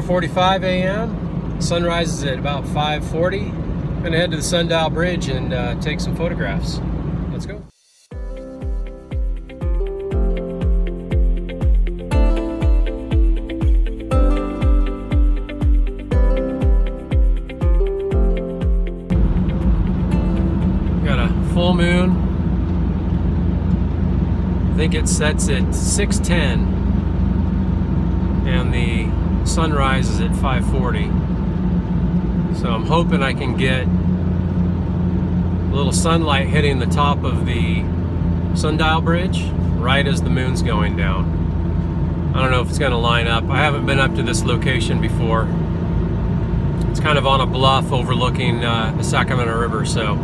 4:45 a.m. Sunrise is at about 5:40. I'm gonna head to the Sundial Bridge and take some photographs. Let's go. Got a full moon. I think it sets at 6:10 and the sunrise is at 5:40. So I'm hoping I can get a little sunlight hitting the top of the Sundial Bridge right as the moon's going down. I don't know if it's going to line up. I haven't been up to this location before. It's kind of on a bluff overlooking the Sacramento River, so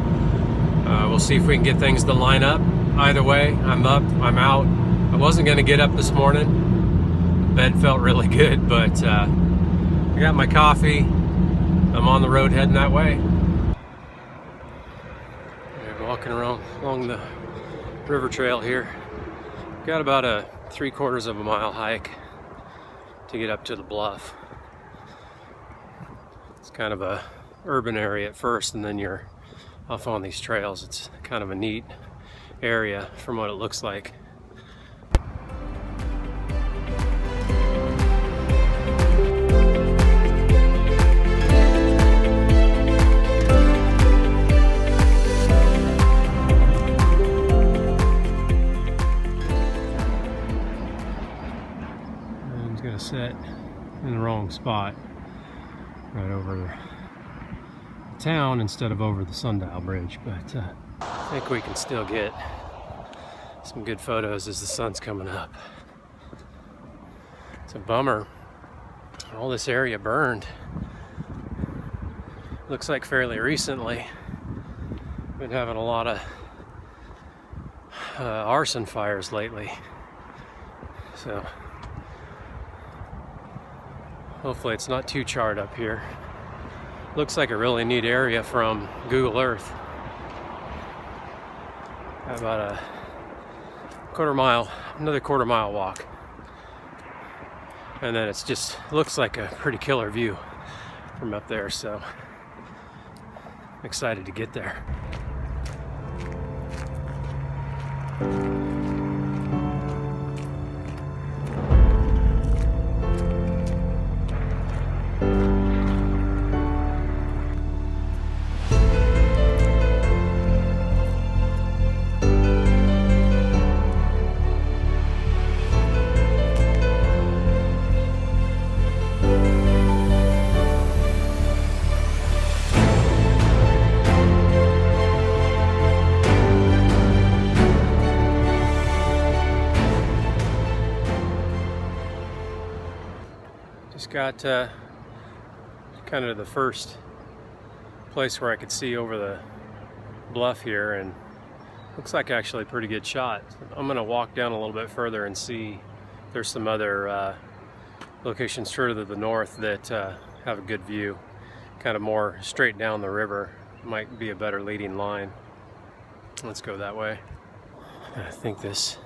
we'll see if we can get things to line up. Either way, I'm up, I'm out. I wasn't going to get up this morning. Bed felt really good, but I got my coffee. I'm on the road heading that way. We're walking around along the river trail here. Got about a 3/4 of a mile hike to get up to the bluff. It's kind of a urban area at first, and then you're off on these trails. It's kind of a neat area from what it looks like. It's gonna set in the wrong spot, right over the town instead of over the Sundial Bridge, but I think we can still get some good photos as the sun's coming up. It's a bummer. All this area burned. Looks like fairly recently. Been having a lot of arson fires lately. So hopefully it's not too charred up here. Looks like a really neat area from Google Earth. About a another quarter mile walk. And then it's just looks like a pretty killer view from up there, so I'm excited to get there. Just got kind of the first place where I could see over the bluff here, and looks like actually a pretty good shot. I'm gonna walk down a little bit further and see if there's some other locations further to the north that have a good view, kind of more straight down the river. Might be a better leading line. Let's go that way. I think this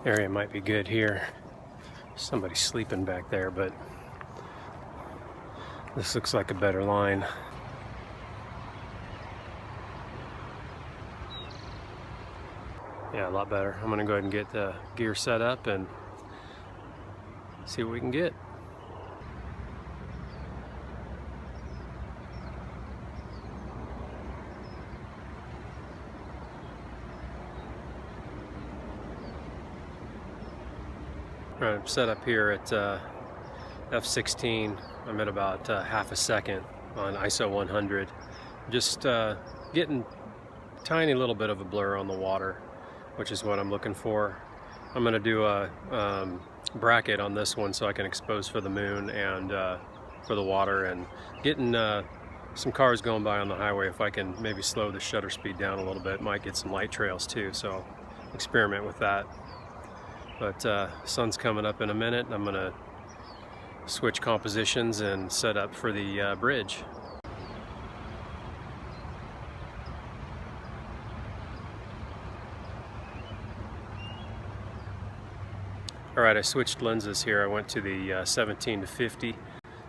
area might be good here. Somebody's sleeping back there, but this looks like a better line. Yeah, a lot better. I'm gonna go ahead and get the gear set up and see what we can get. All right, I'm set up here at f/16. I'm at about half a second on ISO 100. Just getting a tiny little bit of a blur on the water, which is what I'm looking for. I'm going to do a bracket on this one so I can expose for the moon and for the water, and getting some cars going by on the highway. If I can maybe slow the shutter speed down a little bit, might get some light trails too, so I'll experiment with that. But sun's coming up in a minute, and I'm going to switch compositions and set up for the bridge. Alright, I switched lenses here. I went to the 17 to 50,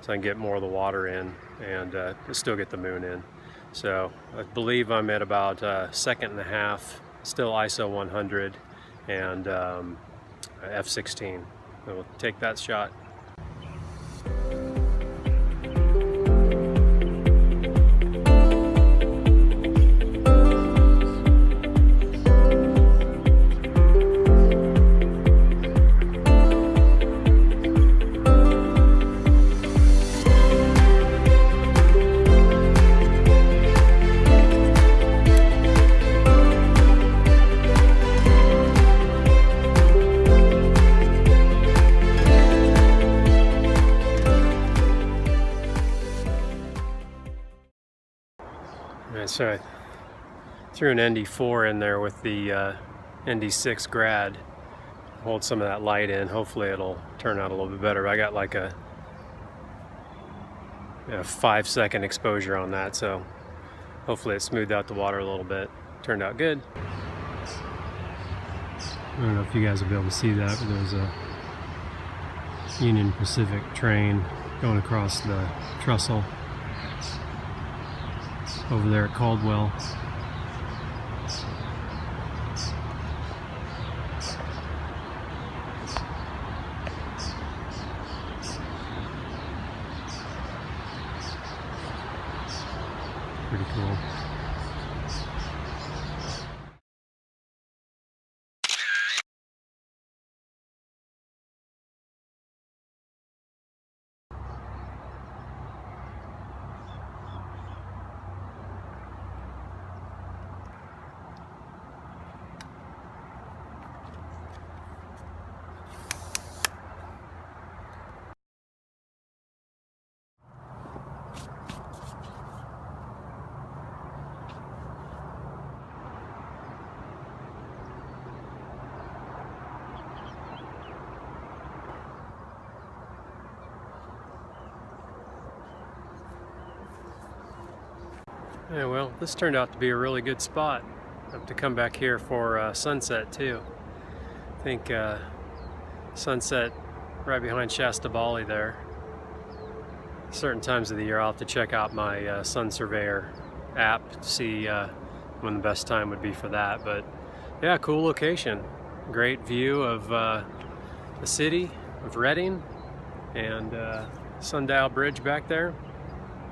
so so I can get more of the water in and still get the moon in. So I believe I'm at about 1.5 seconds, still ISO 100 and f/16. So we'll take that shot. So I threw an ND4 in there with the ND6 grad, hold some of that light in. Hopefully it'll turn out a little bit better. I got like a 5-second exposure on that, so hopefully it smoothed out the water a little bit. Turned out good. I don't know if you guys will be able to see that, but there's a Union Pacific train going across the trestle over there at Caldwell. Pretty cool. Yeah, well, this turned out to be a really good spot. I have to come back here for sunset too. I think sunset right behind Shasta Bali there. Certain times of the year I'll have to check out my Sun Surveyor app to see when the best time would be for that. But yeah, cool location. Great view of the city of Redding and Sundial Bridge back there.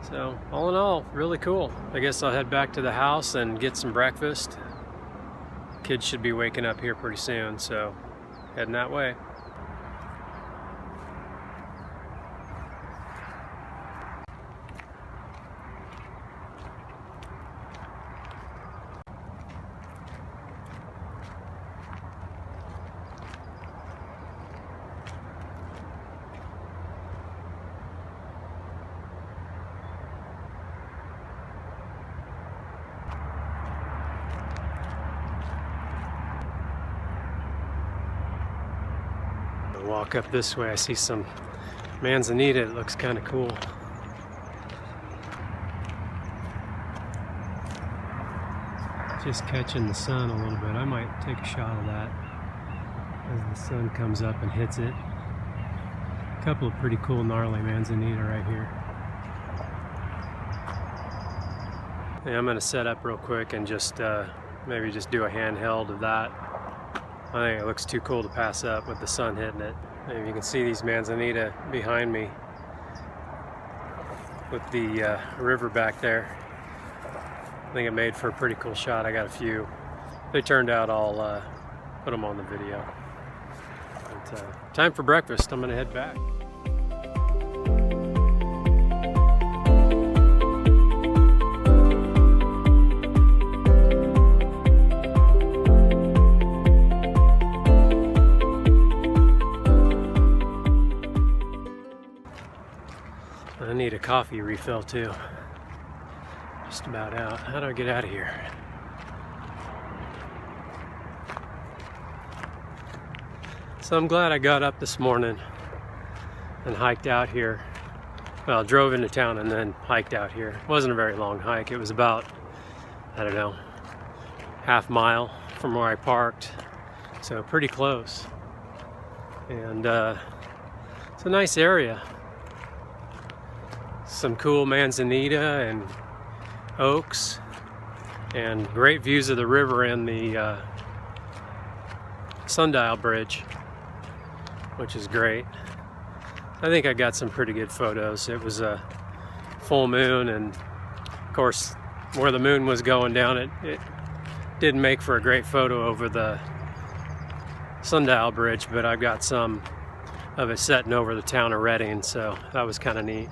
So all in all, really cool. I guess I'll head back to the house and get some breakfast. Kids should be waking up here pretty soon, so heading that way. Walk up this way, I see some manzanita. It looks kind of cool. Just catching the sun a little bit. I might take a shot of that as the sun comes up and hits it. A couple of pretty cool gnarly manzanita right here. Yeah, I'm gonna set up real quick and just maybe just do a handheld of that. I think it looks too cool to pass up with the sun hitting it. Maybe you can see these manzanita behind me with the river back there. I think it made for a pretty cool shot. I got a few. If they turned out, I'll put them on the video. But, time for breakfast. I'm gonna head back. I need a coffee refill too. Just about out. How do I get out of here? So I'm glad I got up this morning and hiked out here. Well, drove into town and then hiked out here. It wasn't a very long hike. It was about, I don't know, half mile from where I parked. So pretty close. And it's a nice area. some cool manzanita and oaks, and great views of the river and the Sundial Bridge, which is great. I think I got some pretty good photos. It was a full moon, and of course where the moon was going down, it didn't make for a great photo over the Sundial Bridge, but I've got some of it setting over the town of Redding, so that was kind of neat.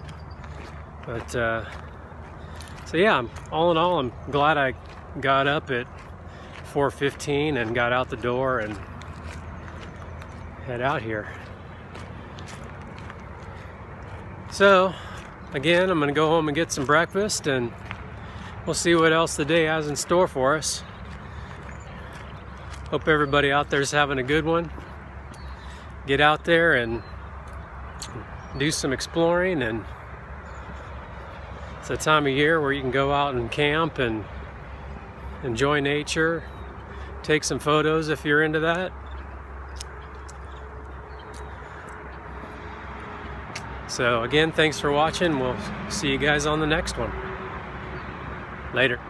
But so yeah, all in all, I'm glad I got up at 4:15 and got out the door and head out here. So again, I'm gonna go home and get some breakfast, and we'll see what else the day has in store for us. Hope everybody out there is having a good one. Get out there and do some exploring, and it's a time of year where you can go out and camp and enjoy nature, take some photos if you're into that. So again, thanks for watching. We'll see you guys on the next one. Later.